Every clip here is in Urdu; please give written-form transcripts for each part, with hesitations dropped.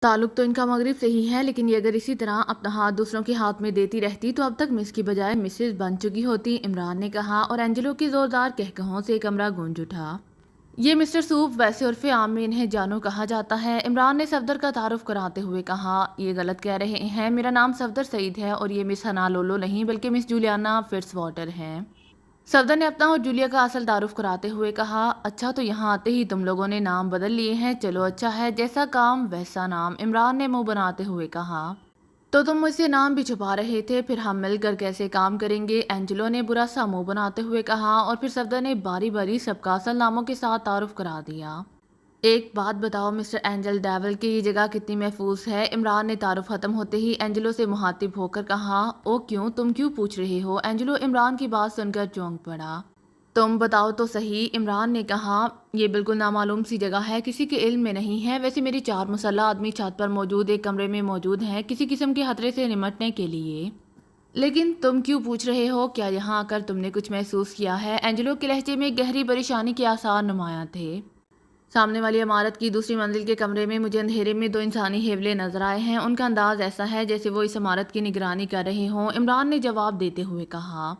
تعلق تو ان کا مغرب سے ہی ہے، لیکن یہ اگر اسی طرح اپنا ہاتھ دوسروں کے ہاتھ میں دیتی رہتی تو اب تک مس کی بجائے مسز بن چکی ہوتی، عمران نے کہا، اور اینجلو کی زوردار کہکہوں سے کمرہ گونج اٹھا۔ یہ مسٹر سوپ ویسے عرف عام میں انہیں جانو کہا جاتا ہے، عمران نے صفدر کا تعارف کراتے ہوئے کہا۔ یہ غلط کہہ رہے ہیں، میرا نام صفدر سعید ہے اور یہ مس ہنا لولو نہیں بلکہ مس جولیانا فٹس واٹر ہیں۔ صفدر نے اپنا اور جولیا کا اصل تعارف کراتے ہوئے کہا۔ اچھا، تو یہاں آتے ہی تم لوگوں نے نام بدل لیے ہیں، چلو اچھا ہے، جیسا کام ویسا نام، عمران نے منہ بناتے ہوئے کہا۔ تو تم مجھ سے نام بھی چھپا رہے تھے، پھر ہم مل کر کیسے کام کریں گے، اینجلو نے برا سا منہ بناتے ہوئے کہا، اور پھر صفدر نے باری باری سب کا اصل ناموں کے ساتھ تعارف کرا دیا۔ ایک بات بتاؤ مسٹر اینجل ڈیول کہ یہ جگہ کتنی محفوظ ہے، عمران نے تعارف ختم ہوتے ہی اینجلو سے مخاطب ہو کر کہا۔ او کیوں، تم کیوں پوچھ رہے ہو، اینجلو عمران کی بات سن کر چونک پڑا۔ تم بتاؤ تو صحیح، عمران نے کہا۔ یہ بالکل نامعلوم سی جگہ ہے، کسی کے علم میں نہیں ہے، ویسے میری 4 مسلح آدمی چھت پر موجود ایک کمرے میں موجود ہیں کسی قسم کے خطرے سے نمٹنے کے لیے۔ لیکن تم کیوں پوچھ رہے ہو، کیا یہاں آ کر تم نے کچھ محسوس کیا ہے، اینجلو کے لہجے میں گہری پریشانی کے آثار نمایاں تھے۔ سامنے والی عمارت کی دوسری منزل کے کمرے میں مجھے اندھیرے میں 2 انسانی ہیولے نظر آئے ہیں، ان کا انداز ایسا ہے جیسے وہ اس عمارت کی نگرانی کر رہے ہوں، عمران نے جواب دیتے ہوئے کہا۔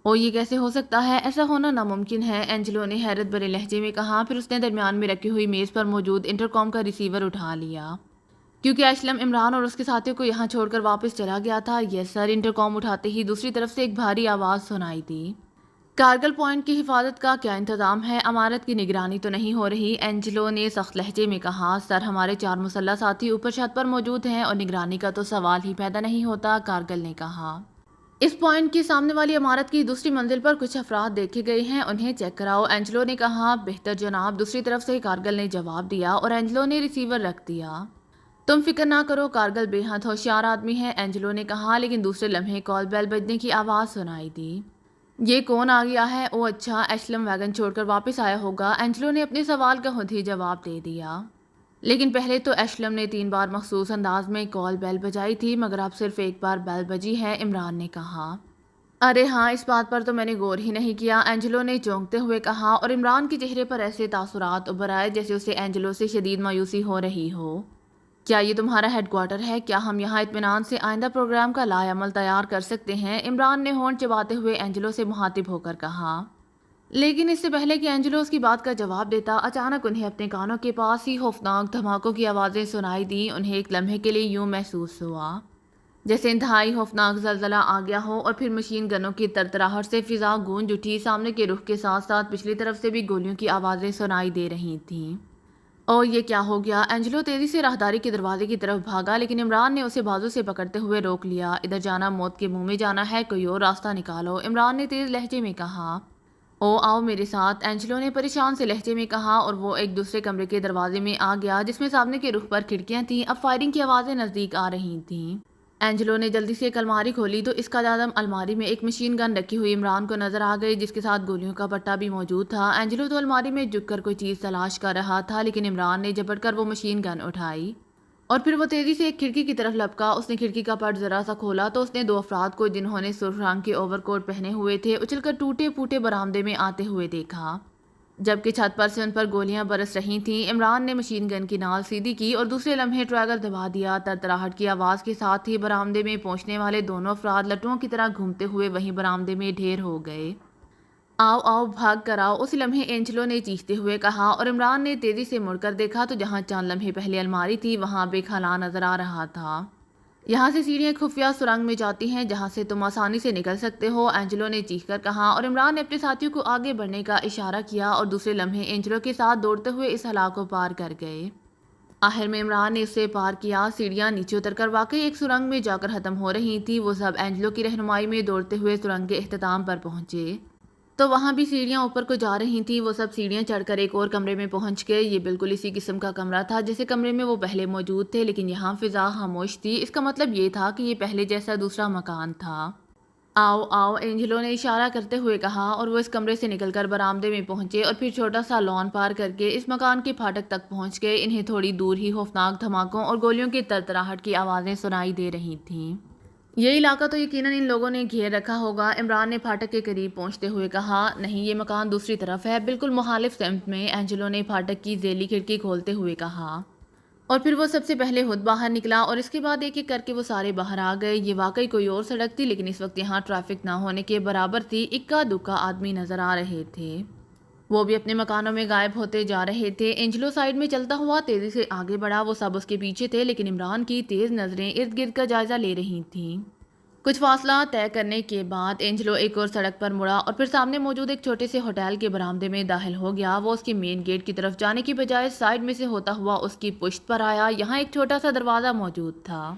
او یہ کیسے ہو سکتا ہے، ایسا ہونا ناممکن ہے، اینجلو نے حیرت بھرے لہجے میں کہا، پھر اس نے درمیان میں رکھی ہوئی میز پر موجود انٹرکام کا ریسیور اٹھا لیا۔ کیونکہ اشلم عمران اور اس کے ساتھیوں کو یہاں چھوڑ کر واپس چلا گیا تھا۔ یس سر، انٹرکام اٹھاتے ہی دوسری طرف سے ایک بھاری آواز سنائی دی۔ کارگل پوائنٹ کی حفاظت کا کیا انتظام ہے، عمارت کی نگرانی تو نہیں ہو رہی، اینجلو نے سخت لہجے میں کہا۔ سر، ہمارے 4 مسلح ساتھی اوپر چھت پر موجود ہیں اور نگرانی کا تو سوال ہی پیدا نہیں ہوتا، کارگل نے کہا۔ اس پوائنٹ کی سامنے والی عمارت کی دوسری منزل پر کچھ افراد دیکھے گئے ہیں، انہیں چیک کراؤ، اینجلو نے کہا۔ بہتر جناب، دوسری طرف سے کارگل نے جواب دیا اور اینجلو نے ریسیور رکھ دیا۔ تم فکر نہ کرو، کارگل بے حد ہوشیار آدمی ہے، اینجلو نے کہا، لیکن دوسرے لمحے کال بیل بجنے کی آواز سنائی دی۔ یہ کون آ گیا ہے، او اچھا، ایشلم ویگن چھوڑ کر واپس آیا ہوگا، اینجلو نے اپنے سوال کا خود ہی جواب دے دیا۔ لیکن پہلے تو ایشلم نے 3 بار مخصوص انداز میں کال بیل بجائی تھی، مگر اب صرف ایک بار بیل بجی ہے، عمران نے کہا۔ ارے ہاں، اس بات پر تو میں نے غور ہی نہیں کیا، اینجلو نے چونکتے ہوئے کہا، اور عمران کے چہرے پر ایسے تاثرات ابھر آئے جیسے اسے اینجلو سے شدید مایوسی ہو رہی ہو۔ کیا یہ تمہارا ہیڈ کوارٹر ہے، کیا ہم یہاں اطمینان سے آئندہ پروگرام کا لائحہ عمل تیار کر سکتے ہیں، عمران نے ہونٹ چباتے ہوئے اینجلو سے مخاطب ہو کر کہا۔ لیکن اس سے پہلے کہ اینجلو اس کی بات کا جواب دیتا، اچانک انہیں اپنے کانوں کے پاس ہی خوفناک دھماکوں کی آوازیں سنائی دیں، انہیں ایک لمحے کے لیے یوں محسوس ہوا جیسے انتہائی خوفناک زلزلہ آ گیا ہو، اور پھر مشین گنوں کی ترتراہٹ سے فضا گونج اٹھی، سامنے کے رخ کے ساتھ ساتھ پچھلی طرف سے بھی گولیوں کی آوازیں سنائی دے رہی تھیں۔ او یہ کیا ہو گیا، اینجلو تیزی سے راہداری کے دروازے کی طرف بھاگا، لیکن عمران نے اسے بازو سے پکڑتے ہوئے روک لیا۔ ادھر جانا موت کے منہ میں جانا ہے، کوئی اور راستہ نکالو، عمران نے تیز لہجے میں کہا۔ او آؤ میرے ساتھ، اینجلو نے پریشان سے لہجے میں کہا، اور وہ ایک دوسرے کمرے کے دروازے میں آ گیا جس میں سامنے کے رخ پر کھڑکیاں تھیں، اب فائرنگ کی آوازیں نزدیک آ رہی تھیں۔ اینجلو نے جلدی سے ایک الماری کھولی تو اس کا جادم الماری میں ایک مشین گن رکھی ہوئی عمران کو نظر آ گئی، جس کے ساتھ گولیوں کا پٹا بھی موجود تھا۔ اینجلو تو الماری میں جھک کر کوئی چیز تلاش کر رہا تھا، لیکن عمران نے جھپٹ کر وہ مشین گن اٹھائی اور پھر وہ تیزی سے ایک کھڑکی کی طرف لپکا۔ اس نے کھڑکی کا پٹ ذرا سا کھولا تو اس نے 2 افراد کو، جنہوں نے سرخ رنگ کے اوور کوٹ پہنے ہوئے تھے، اچھل کر ٹوٹے پھوٹے برآمدے میں آتے ہوئے دیکھا، جبکہ چھت پر سے ان پر گولیاں برس رہی تھیں۔ عمران نے مشین گن کی نال سیدھی کی اور دوسرے لمحے ٹریگر دبا دیا، ترتراہٹ کی آواز کے ساتھ ہی برآمدے میں پہنچنے والے دونوں افراد لٹوؤں کی طرح گھومتے ہوئے وہیں برآمدے میں ڈھیر ہو گئے۔ آؤ آؤ، بھاگ کر آؤ، اس لمحے اینجلو نے چیختے ہوئے کہا، اور عمران نے تیزی سے مڑ کر دیکھا تو جہاں چند لمحے پہلے الماری تھی وہاں اب ایک خلا نظر آ رہا تھا۔ یہاں سے سیڑھیاں خفیہ سرنگ میں جاتی ہیں جہاں سے تم آسانی سے نکل سکتے ہو، اینجلو نے چیخ کر کہا، اور عمران نے اپنے ساتھیوں کو آگے بڑھنے کا اشارہ کیا، اور دوسرے لمحے اینجلو کے ساتھ دوڑتے ہوئے اس خلا کو پار کر گئے۔ آخر میں عمران نے اسے پار کیا، سیڑھیاں نیچے اتر کر واقعی ایک سرنگ میں جا کر ختم ہو رہی تھی۔ وہ سب اینجلو کی رہنمائی میں دوڑتے ہوئے سرنگ کے اختتام پر پہنچے تو وہاں بھی سیڑھیاں اوپر کو جا رہی تھیں۔ وہ سب سیڑھیاں چڑھ کر ایک اور کمرے میں پہنچ گئے۔ یہ بالکل اسی قسم کا کمرہ تھا جیسے کمرے میں وہ پہلے موجود تھے، لیکن یہاں فضا خاموش تھی۔ اس کا مطلب یہ تھا کہ یہ پہلے جیسا دوسرا مکان تھا۔ آؤ آؤ، اینجلو نے اشارہ کرتے ہوئے کہا، اور وہ اس کمرے سے نکل کر برآمدے میں پہنچے اور پھر چھوٹا سا لان پار کر کے اس مکان کے پھاٹک تک پہنچ گئے۔ انہیں تھوڑی دور ہی خوفناک دھماکوں اور گولیوں کی ترتراہٹ کی آوازیں سنائی دے رہی تھیں۔ یہ علاقہ تو یقیناً ان لوگوں نے گھیر رکھا ہوگا، عمران نے پھاٹک کے قریب پہنچتے ہوئے کہا۔ نہیں، یہ مکان دوسری طرف ہے، بالکل مخالف سمت میں، اینجلو نے پھاٹک کی ذیلی کھڑکی کھولتے ہوئے کہا۔ اور پھر وہ سب سے پہلے خود باہر نکلا اور اس کے بعد ایک ایک کر کے وہ سارے باہر آ گئے۔ یہ واقعی کوئی اور سڑک تھی، لیکن اس وقت یہاں ٹریفک نہ ہونے کے برابر تھی۔ اکا دکا آدمی نظر آ رہے تھے، وہ بھی اپنے مکانوں میں غائب ہوتے جا رہے تھے۔ اینجلو سائیڈ میں چلتا ہوا تیزی سے آگے بڑھا، وہ سب اس کے پیچھے تھے، لیکن عمران کی تیز نظریں ارد گرد کا جائزہ لے رہی تھیں۔ کچھ فاصلہ طے کرنے کے بعد اینجلو ایک اور سڑک پر مڑا اور پھر سامنے موجود ایک چھوٹے سے ہوٹل کے برآمدے میں داخل ہو گیا۔ وہ اس کے مین گیٹ کی طرف جانے کی بجائے سائیڈ میں سے ہوتا ہوا اس کی پشت پر آیا۔ یہاں ایک چھوٹا سا دروازہ موجود تھا۔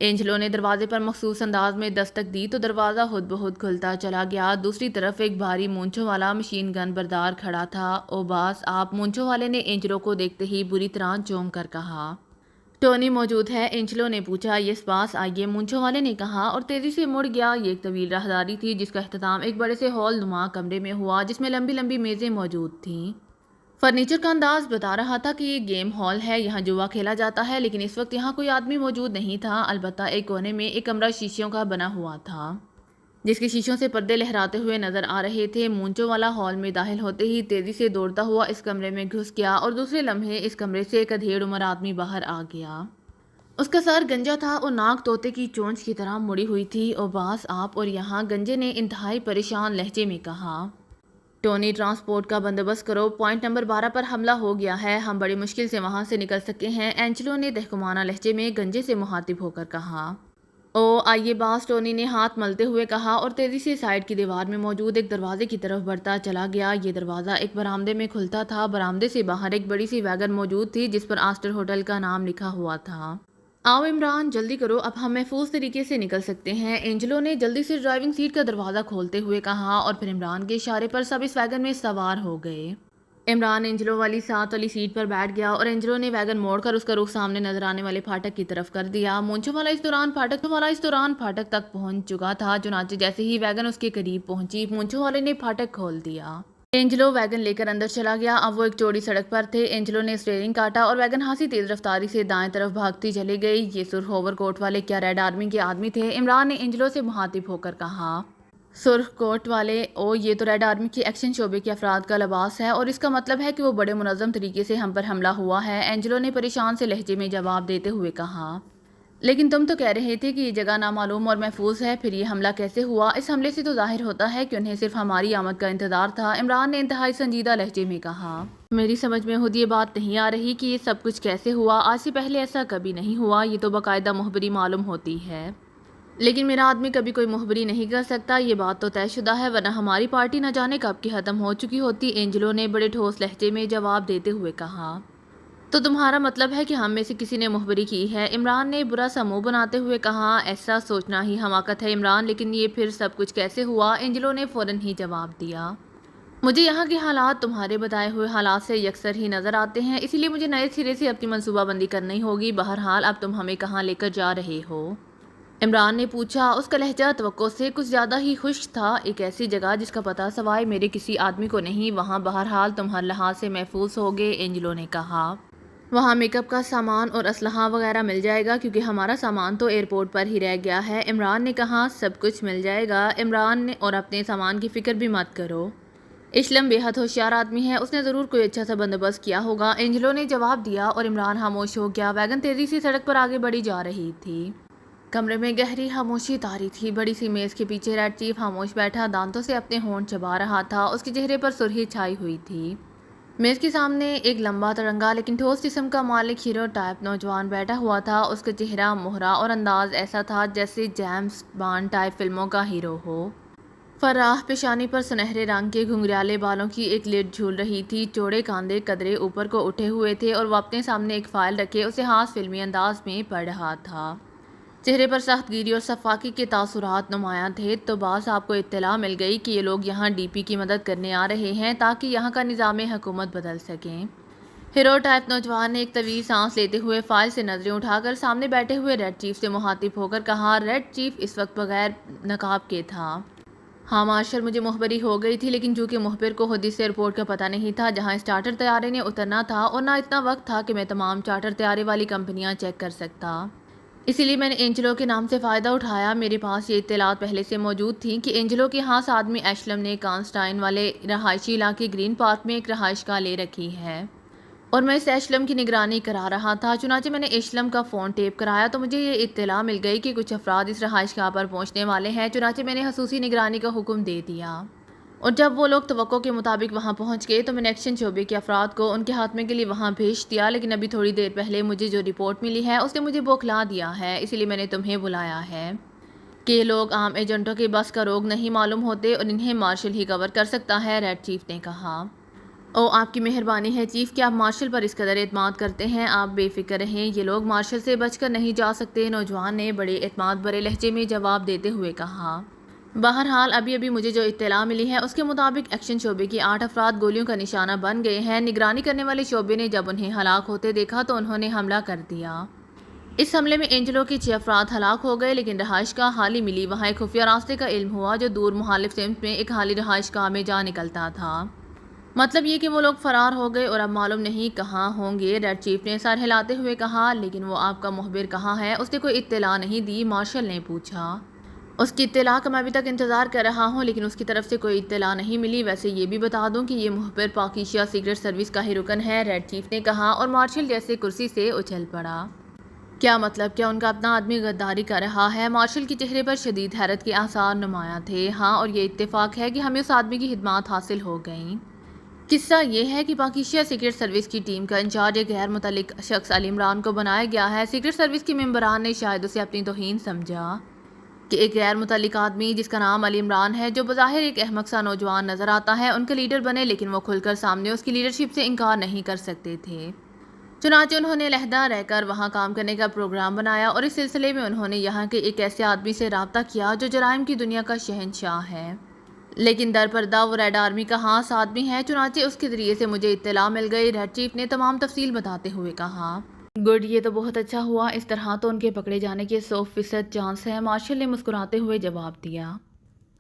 اینجلو نے دروازے پر مخصوص انداز میں دستک دی تو دروازہ خود بخود کھلتا چلا گیا۔ دوسری طرف ایک بھاری مونچھوں والا مشین گن بردار کھڑا تھا۔ او باس آپ، مونچھوں والے نے اینجلو کو دیکھتے ہی بری طرح چونک کر کہا۔ ٹونی موجود ہے؟ اینجلو نے پوچھا۔ یس باس آئیے، مونچھوں والے نے کہا اور تیزی سے مڑ گیا۔ یہ ایک طویل راہداری تھی جس کا اختتام ایک بڑے سے ہال نما کمرے میں ہوا، جس میں لمبی لمبی میزیں موجود تھیں۔ فرنیچر کا انداز بتا رہا تھا کہ یہ گیم ہال ہے، یہاں جوا کھیلا جاتا ہے، لیکن اس وقت یہاں کوئی آدمی موجود نہیں تھا۔ البتہ ایک کونے میں ایک کمرہ شیشوں کا بنا ہوا تھا، جس کے شیشوں سے پردے لہراتے ہوئے نظر آ رہے تھے۔ مونچوں والا ہال میں داخل ہوتے ہی تیزی سے دوڑتا ہوا اس کمرے میں گھس گیا اور دوسرے لمحے اس کمرے سے ایک ادھیڑ عمر آدمی باہر آ گیا۔ اس کا سر گنجا تھا اور ناک طوطے کی چونچ کی طرح مڑی ہوئی تھی۔ او باس آپ اور یہاں، گنجے نے انتہائی پریشان لہجے میں کہا۔ ٹونی ٹرانسپورٹ کا بندوبست کرو، پوائنٹ نمبر 12 پر حملہ ہو گیا ہے، ہم بڑی مشکل سے وہاں سے نکل سکے ہیں، اینجلو نے تحکمانہ لہجے میں گنجے سے مخاطب ہو کر کہا۔ او آئیے باس، ٹونی نے ہاتھ ملتے ہوئے کہا اور تیزی سے سائیڈ کی دیوار میں موجود ایک دروازے کی طرف بڑھتا چلا گیا۔ یہ دروازہ ایک برآمدے میں کھلتا تھا۔ برآمدے سے باہر ایک بڑی سی ویگن موجود تھی جس پر آسٹر ہوٹل کا نام لکھا ہوا تھا۔ آؤ عمران جلدی کرو، اب ہم محفوظ طریقے سے نکل سکتے ہیں، اینجلو نے جلدی سے ڈرائیونگ سیٹ کا دروازہ کھولتے ہوئے کہا اور پھر عمران کے اشارے پر سب اس ویگن میں سوار ہو گئے۔ عمران اینجلو والی ساتھ والی سیٹ پر بیٹھ گیا اور اینجلو نے ویگن موڑ کر اس کا رخ سامنے نظر آنے والے پھاٹک کی طرف کر دیا۔ مونچھوں والا اس دوران پھاٹک تک پہنچ چکا تھا، چنانچہ جیسے ہی ویگن اس کے قریب پہنچی، مونچھوں والے نے پھاٹک کھول دیا۔ اینجلو ویگن لے کر اندر چلا گیا۔ اب وہ ایک چوڑی سڑک پر تھے۔ اینجلو نے اسٹیئرنگ کاٹا اور ویگن ہاسی تیز رفتاری سے دائیں طرف بھاگتی چلی گئی۔ یہ سرخ اوور کوٹ والے کیا ریڈ آرمی کے آدمی تھے؟ عمران نے اینجلو سے مخاطب ہو کر کہا۔ سرخ کوٹ والے؟ او یہ تو ریڈ آرمی کے ایکشن شعبے کے افراد کا لباس ہے اور اس کا مطلب ہے کہ وہ بڑے منظم طریقے سے ہم پر حملہ ہوا ہے، اینجلو نے پریشان سے لہجے میں جواب دیتے ہوئے کہا۔ لیکن تم تو کہہ رہے تھے کہ یہ جگہ نامعلوم اور محفوظ ہے، پھر یہ حملہ کیسے ہوا؟ اس حملے سے تو ظاہر ہوتا ہے کہ انہیں صرف ہماری آمد کا انتظار تھا، عمران نے انتہائی سنجیدہ لہجے میں کہا۔ میری سمجھ میں خود یہ بات نہیں آ رہی کہ یہ سب کچھ کیسے ہوا، آج سے پہلے ایسا کبھی نہیں ہوا، یہ تو باقاعدہ مخبری معلوم ہوتی ہے، لیکن میرا آدمی کبھی کوئی مخبری نہیں کر سکتا، یہ بات تو طے شدہ ہے، ورنہ ہماری پارٹی نہ جانے کب کی ختم ہو چکی ہوتی، اینجلو نے بڑے ٹھوس لہجے میں جواب دیتے ہوئے کہا۔ تو تمہارا مطلب ہے کہ ہم میں سے کسی نے مخبری کی ہے، عمران نے برا سا منہ بناتے ہوئے کہا۔ ایسا سوچنا ہی حماقت ہے عمران، لیکن یہ پھر سب کچھ کیسے ہوا؟ اینجلو نے فوراً ہی جواب دیا۔ مجھے یہاں کے حالات تمہارے بتائے ہوئے حالات سے یکسر ہی نظر آتے ہیں، اسی لیے مجھے نئے سرے سے اپنی منصوبہ بندی کرنی ہوگی۔ بہرحال اب تم ہمیں کہاں لے کر جا رہے ہو؟ عمران نے پوچھا۔ اس کا لہجہ توقع سے کچھ زیادہ ہی خشک تھا۔ ایک ایسی جگہ جس کا پتہ سوائے میرے کسی آدمی کو نہیں، وہاں بہرحال تم ہر لحاظ سے محفوظ ہوگے، اینجلو نے کہا۔ وہاں میک اپ کا سامان اور اسلحہ وغیرہ مل جائے گا، کیونکہ ہمارا سامان تو ایئرپورٹ پر ہی رہ گیا ہے، عمران نے کہا۔ سب کچھ مل جائے گا عمران نے، اور اپنے سامان کی فکر بھی مت کرو، اشلم بے حد ہوشیار آدمی ہے، اس نے ضرور کوئی اچھا سا بندوبست کیا ہوگا، اینجلو نے جواب دیا اور عمران خاموش ہو گیا۔ ویگن تیزی سے سڑک پر آگے بڑھی جا رہی تھی۔ کمرے میں گہری خاموشی طاری تھی۔ بڑی سی میز کے پیچھے ریڈ چیف خاموش بیٹھا دانتوں سے اپنے ہونٹ چبا رہا تھا، اس کے چہرے پر سرخی چھائی ہوئی تھی۔ میز کے سامنے ایک لمبا ترنگا لیکن ٹھوس جسم کا مالک ہیرو ٹائپ نوجوان بیٹھا ہوا تھا، اس کا چہرہ مہرا اور انداز ایسا تھا جیسے جیمز بانڈ ٹائپ فلموں کا ہیرو ہو۔ فراخ پیشانی پر سنہرے رنگ کے گھنگریالے بالوں کی ایک لٹ جھول رہی تھی، چوڑے کاندھے قدرے اوپر کو اٹھے ہوئے تھے اور وہ اپنے سامنے ایک فائل رکھے اسے ہاتھ فلمی انداز میں پڑھ رہا تھا۔ چہرے پر سخت گیری اور شفاقی کے تاثرات نمایاں تھے۔ تو باس آپ کو اطلاع مل گئی کہ یہ لوگ یہاں ڈی پی کی مدد کرنے آ رہے ہیں تاکہ یہاں کا نظام حکومت بدل سکیں؟ ہیرو ٹائپ نوجوان نے ایک طویل سانس لیتے ہوئے فائل سے نظریں اٹھا کر سامنے بیٹھے ہوئے ریڈ چیف سے مخاطب ہو کر کہا۔ ریڈ چیف اس وقت بغیر نقاب کے تھا۔ ہاں مارشل، مجھے مخبری ہو گئی تھی، لیکن چونکہ مخبر کو خود اس ایئرپورٹ کا پتہ نہیں تھا جہاں اس چارٹر طیارے نے اترنا تھا، اور نہ اتنا وقت تھا کہ میں تمام چارٹر طیارے والی کمپنیاں چیک کر سکتا، اسی لیے میں نے اینجلو کے نام سے فائدہ اٹھایا۔ میرے پاس یہ اطلاعات پہلے سے موجود تھیں کہ اینجلو کے خاص آدمی ایشلم نے کانسٹائن والے رہائشی علاقے گرین پارک میں ایک رہائش گاہ لے رکھی ہے۔ اور میں اسے ایشلم کی نگرانی کرا رہا تھا۔ چنانچہ میں نے ایشلم کا فون ٹیپ کرایا تو مجھے یہ اطلاع مل گئی کہ کچھ افراد اس رہائش گاہ پر پہنچنے والے ہیں۔ چنانچہ میں نے خصوصی نگرانی کا حکم دے دیا، اور جب وہ لوگ توقع کے مطابق وہاں پہنچ گئے تو میں نے ایکشن شعبے کے افراد کو ان کے خاتمے کے لیے وہاں بھیج دیا۔ لیکن ابھی تھوڑی دیر پہلے مجھے جو رپورٹ ملی ہے اس نے مجھے بوکھلا دیا ہے، اسی لیے میں نے تمہیں بلایا ہے کہ یہ لوگ عام ایجنٹوں کے بس کا روگ نہیں معلوم ہوتے اور انہیں مارشل ہی کور کر سکتا ہے، ریڈ چیف نے کہا۔ او آپ کی مہربانی ہے چیف کہ آپ مارشل پر اس قدر اعتماد کرتے ہیں۔ آپ بے فکر رہیں، یہ لوگ مارشل سے بچ کر نہیں جا سکتے، نوجوان نے بڑے اعتماد بھرے لہجے میں جواب دیتے ہوئے کہا۔ بہرحال ابھی مجھے جو اطلاع ملی ہے اس کے مطابق ایکشن شعبے کے 8 افراد گولیوں کا نشانہ بن گئے ہیں۔ نگرانی کرنے والے شعبے نے جب انہیں ہلاک ہوتے دیکھا تو انہوں نے حملہ کر دیا۔ اس حملے میں اینجلو کے 6 افراد ہلاک ہو گئے، لیکن رہائش گاہ حالی ملی، وہاں ایک خفیہ راستے کا علم ہوا جو دور مخالف سمت میں ایک حالی رہائش گاہ میں جا نکلتا تھا۔ مطلب یہ کہ وہ لوگ فرار ہو گئے اور اب معلوم نہیں کہاں ہوں گے، ریڈ چیف نے سر ہلاتے ہوئے کہا۔ لیکن وہ آپ کا مخبر کہاں ہے؟ اس نے کوئی اطلاع نہیں دی، مارشل نے پوچھا۔ اس کی اطلاع کا میں ابھی تک انتظار کر رہا ہوں، لیکن اس کی طرف سے کوئی اطلاع نہیں ملی۔ ویسے یہ بھی بتا دوں کہ یہ مخبر پاکیشیا سیکرٹ سروس کا ہی رکن ہے، ریڈ چیف نے کہا، اور مارشل جیسے کرسی سے اچھل پڑا۔ کیا مطلب؟ کیا ان کا اپنا آدمی غداری کر رہا ہے؟ مارشل کے چہرے پر شدید حیرت کے آثار نمایاں تھے۔ ہاں، اور یہ اتفاق ہے کہ ہمیں اس آدمی کی خدمات حاصل ہو گئیں۔ قصہ یہ ہے کہ پاکیشیا سیکرٹ سروس کی ٹیم کا انچارج ایک غیر متعلق شخص علی عمران کو بنایا گیا ہے۔ سیکرٹ سروس کے ممبران نے شاید اسے اپنی توہین سمجھا کہ ایک غیر متعلق آدمی جس کا نام علی عمران ہے، جو بظاہر ایک احمق سا نوجوان نظر آتا ہے، ان کا لیڈر بنے، لیکن وہ کھل کر سامنے اس کی لیڈرشپ سے انکار نہیں کر سکتے تھے۔ چنانچہ انہوں نے علیحدہ رہ کر وہاں کام کرنے کا پروگرام بنایا، اور اس سلسلے میں انہوں نے یہاں کے ایک ایسے آدمی سے رابطہ کیا جو جرائم کی دنیا کا شہنشاہ ہے، لیکن در پردہ وہ ریڈ آرمی کا خاص آدمی ہے۔ چنانچہ اس کے ذریعے سے مجھے اطلاع مل گئی، ریڈ چیف نے تمام تفصیل بتاتے ہوئے کہا۔ گڈ، یہ تو بہت اچھا ہوا، اس طرح تو ان کے پکڑے جانے کے 100% چانس ہے، مارشل نے مسکراتے ہوئے جواب دیا۔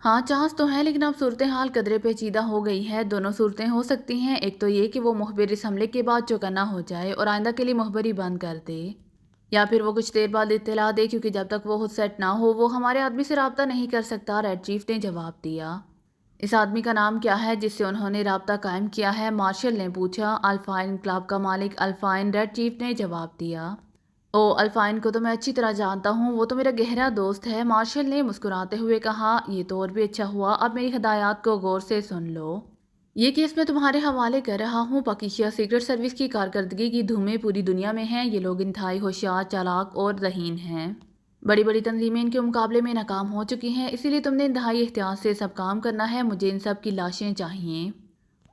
ہاں چانس تو ہے، لیکن اب صورتحال قدرے پیچیدہ ہو گئی ہے۔ دونوں صورتیں ہو سکتی ہیں، ایک تو یہ کہ وہ مخبر اس حملے کے بعد چوکنا ہو جائے اور آئندہ کے لیے مخبری بند کر دے، یا پھر وہ کچھ دیر بعد اطلاع دے، کیونکہ جب تک وہ خود سیٹ نہ ہو وہ ہمارے آدمی سے رابطہ نہیں کر سکتا، ریڈ چیف نے جواب دیا۔ اس آدمی کا نام کیا ہے جس سے انہوں نے رابطہ قائم کیا ہے؟ مارشل نے پوچھا۔ الفائن کلب کا مالک الفائن، ریڈ چیف نے جواب دیا۔ او، الفائن کو تو میں اچھی طرح جانتا ہوں، وہ تو میرا گہرا دوست ہے، مارشل نے مسکراتے ہوئے کہا۔ یہ تو اور بھی اچھا ہوا، اب میری ہدایات کو غور سے سن لو۔ یہ کیس میں تمہارے حوالے کر رہا ہوں۔ پاکیشیا سیکرٹ سروس کی کارکردگی کی دھومیں پوری دنیا میں ہیں، یہ لوگ انتہائی ہوشیار، چالاک اور ذہین ہیں۔ بڑی بڑی تنظیمیں ان کے مقابلے میں ناکام ہو چکی ہیں، اسی لیے تم نے انتہائی احتیاط سے سب کام کرنا ہے۔ مجھے ان سب کی لاشیں چاہیے،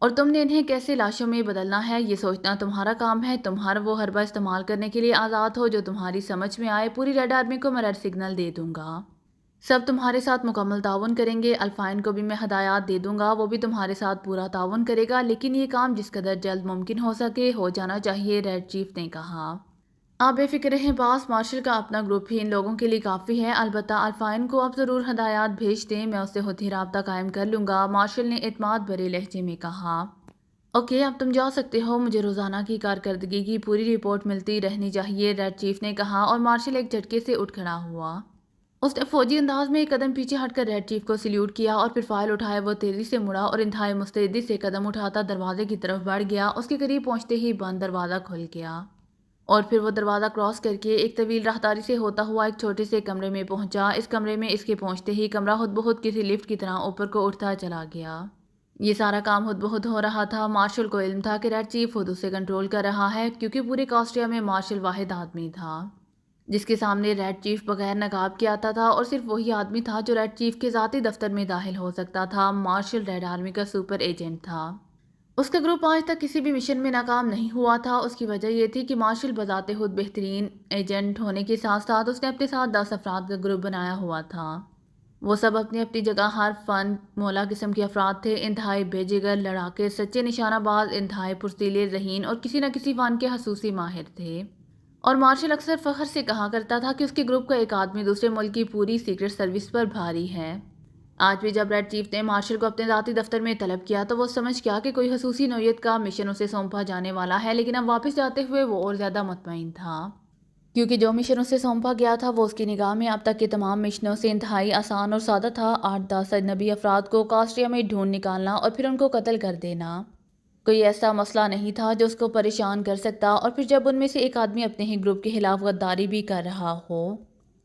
اور تم نے انہیں کیسے لاشوں میں بدلنا ہے یہ سوچنا تمہارا کام ہے۔ تم ہر وہ حربہ استعمال کرنے کے لیے آزاد ہو جو تمہاری سمجھ میں آئے۔ پوری ریڈ آرمی کو میں ریڈ سگنل دے دوں گا، سب تمہارے ساتھ مکمل تعاون کریں گے۔ الفائن کو بھی میں ہدایات دے دوں گا، وہ بھی تمہارے ساتھ پورا تعاون کرے گا، لیکن یہ کام جس قدر جلد ممکن ہو سکے ہو جانا چاہیے، ریڈ چیف نے کہا۔ آپ بے فکر رہیں باس، مارشل کا اپنا گروپ ہی ان لوگوں کے لیے کافی ہے۔ البتہ الفائن کو اب ضرور ہدایات بھیج دیں، میں اس سے خود ہی رابطہ قائم کر لوں گا، مارشل نے اعتماد بھرے لہجے میں کہا۔ اوکے، اب تم جا سکتے ہو، مجھے روزانہ کی کارکردگی کی پوری رپورٹ ملتی رہنی چاہیے، ریڈ چیف نے کہا، اور مارشل ایک جھٹکے سے اٹھ کھڑا ہوا۔ اس نے فوجی انداز میں ایک قدم پیچھے ہٹ کر ریڈ چیف کو سلیوٹ کیا، اور پھر فائل اٹھائے وہ تیزی سے مڑا اور انتہائی مستعدی سے قدم اٹھاتا دروازے کی طرف بڑھ گیا۔ اس کے قریب پہنچتے ہی بند دروازہ کھل گیا، اور پھر وہ دروازہ کراس کر کے ایک طویل راہداری سے ہوتا ہوا ایک چھوٹے سے کمرے میں پہنچا۔ اس کمرے میں اس کے پہنچتے ہی کمرہ خود بخود کسی لفٹ کی طرح اوپر کو اٹھتا چلا گیا۔ یہ سارا کام خود بخود ہو رہا تھا۔ مارشل کو علم تھا کہ ریڈ چیف خود اسے کنٹرول کر رہا ہے، کیونکہ پورے کاسٹریا میں مارشل واحد آدمی تھا جس کے سامنے ریڈ چیف بغیر نقاب کے آتا تھا، اور صرف وہی آدمی تھا جو ریڈ چیف کے ذاتی دفتر میں داخل ہو سکتا تھا۔ مارشل ریڈ آرمی کا سپر ایجنٹ تھا۔ اس کا گروپ آج تک کسی بھی مشن میں ناکام نہیں ہوا تھا۔ اس کی وجہ یہ تھی کہ مارشل بذات خود بہترین ایجنٹ ہونے کے ساتھ ساتھ اس نے اپنے ساتھ 10 افراد کا گروپ بنایا ہوا تھا۔ وہ سب اپنی اپنی جگہ ہر فن مولا قسم کے افراد تھے، انتہائی بے جگر لڑاکے، سچے نشانہ باز، انتہائی پرسیلے ذہین، اور کسی نہ کسی فن کے خصوصی ماہر تھے۔ اور مارشل اکثر فخر سے کہا کرتا تھا کہ اس کے گروپ کا ایک آدمی دوسرے ملک کی پوری سیکرٹ سروس پر بھاری ہے۔ آج بھی جب ریڈ چیف نے مارشل کو اپنے ذاتی دفتر میں طلب کیا تو وہ سمجھ گیا کہ کوئی خصوصی نوعیت کا مشن اسے سونپا جانے والا ہے، لیکن اب واپس جاتے ہوئے وہ اور زیادہ مطمئن تھا، کیونکہ جو مشن اسے سونپا گیا تھا وہ اس کی نگاہ میں اب تک کے تمام مشنوں سے انتہائی آسان اور سادہ تھا۔ 8-10 اجنبی افراد کو کاسٹریا میں ڈھونڈ نکالنا اور پھر ان کو قتل کر دینا۔ کوئی ایسا مسئلہ نہیں تھا جو اس کو پریشان کر سکتا، اور پھر جب ان میں سے ایک آدمی اپنے ہی گروپ کے خلاف غداری بھی کر رہا ہو،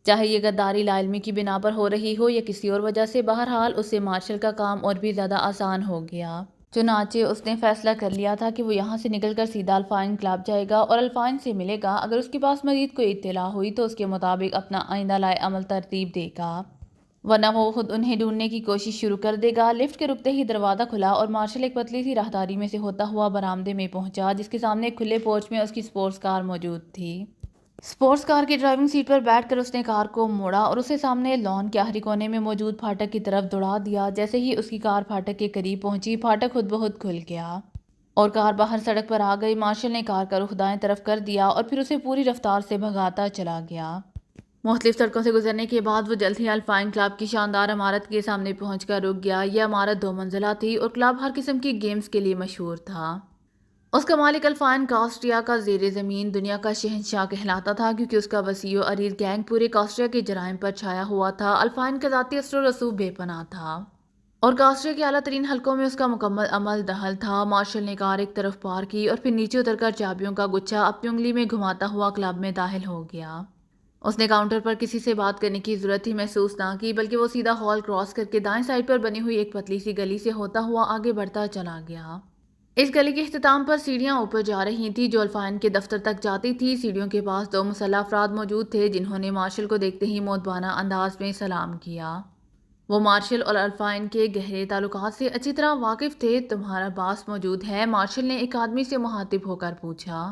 چاہے یہ غداری لا علمی کی بنا پر ہو رہی ہو یا کسی اور وجہ سے، بہرحال اس سے مارشل کا کام اور بھی زیادہ آسان ہو گیا۔ چنانچہ اس نے فیصلہ کر لیا تھا کہ وہ یہاں سے نکل کر سیدھا الفائن کلب جائے گا اور الفائن سے ملے گا۔ اگر اس کے پاس مزید کوئی اطلاع ہوئی تو اس کے مطابق اپنا آئندہ لائے عمل ترتیب دے گا، ورنہ وہ خود انہیں ڈھونڈنے کی کوشش شروع کر دے گا۔ لفٹ کے رکتے ہی دروازہ کھلا اور مارشل ایک پتلی سی راہداری میں سے ہوتا ہوا برآمدے میں پہنچا، جس کے سامنے ایک کھلے پورچ میں اس کی سپورٹس کار موجود تھی۔ سپورٹس کار کی ڈرائیونگ سیٹ پر بیٹھ کر اس نے کار کو موڑا اور اسے سامنے لان کے آخری کونے میں موجود پھاٹک کی طرف دوڑا دیا۔ جیسے ہی اس کی کار پھاٹک کے قریب پہنچی، پھاٹک خود بخود کھل گیا اور کار باہر سڑک پر آ گئی۔ مارشل نے کار کا رخ دائیں طرف کر دیا اور پھر اسے پوری رفتار سے بھگاتا چلا گیا۔ مختلف سڑکوں سے گزرنے کے بعد وہ جلد ہی الفائن کلب کی شاندار عمارت کے سامنے پہنچ کر رک گیا۔ یہ عمارت 2 منزلہ تھی اور کلب ہر قسم کی گیمز کے لیے مشہور تھا۔ اس کا مالک الفائن کاسٹریا کا زیر زمین دنیا کا شہنشاہ کہلاتا تھا، کیونکہ اس کا وسیع و عریض گینگ پورے کاسٹریا کے جرائم پر چھایا ہوا تھا۔ الفائن کا ذاتی اثر و رسوخ بے پناہ تھا اور کاسٹریا کے اعلیٰ ترین حلقوں میں اس کا مکمل عمل دخل تھا۔ مارشل نے کار ایک طرف پار کی اور پھر نیچے اتر کر چابیوں کا گچھا اپنی انگلی میں گھماتا ہوا کلب میں داخل ہو گیا۔ اس نے کاؤنٹر پر کسی سے بات کرنے کی ضرورت ہی محسوس نہ کی، بلکہ وہ سیدھا ہال کراس کر کے دائیں سائڈ پر بنی ہوئی ایک پتلی سی گلی سے ہوتا ہوا آگے بڑھتا چلا گیا۔ اس گلی کے اختتام پر سیڑھیاں اوپر جا رہی تھیں جو الفائن کے دفتر تک جاتی تھی۔ سیڑھیوں کے پاس 2 مسلح افراد موجود تھے جنہوں نے مارشل کو دیکھتے ہی مؤدبانہ انداز میں سلام کیا۔ وہ مارشل اور الفائن کے گہرے تعلقات سے اچھی طرح واقف تھے۔ تمہارا باس موجود ہے؟ مارشل نے ایک آدمی سے مخاطب ہو کر پوچھا۔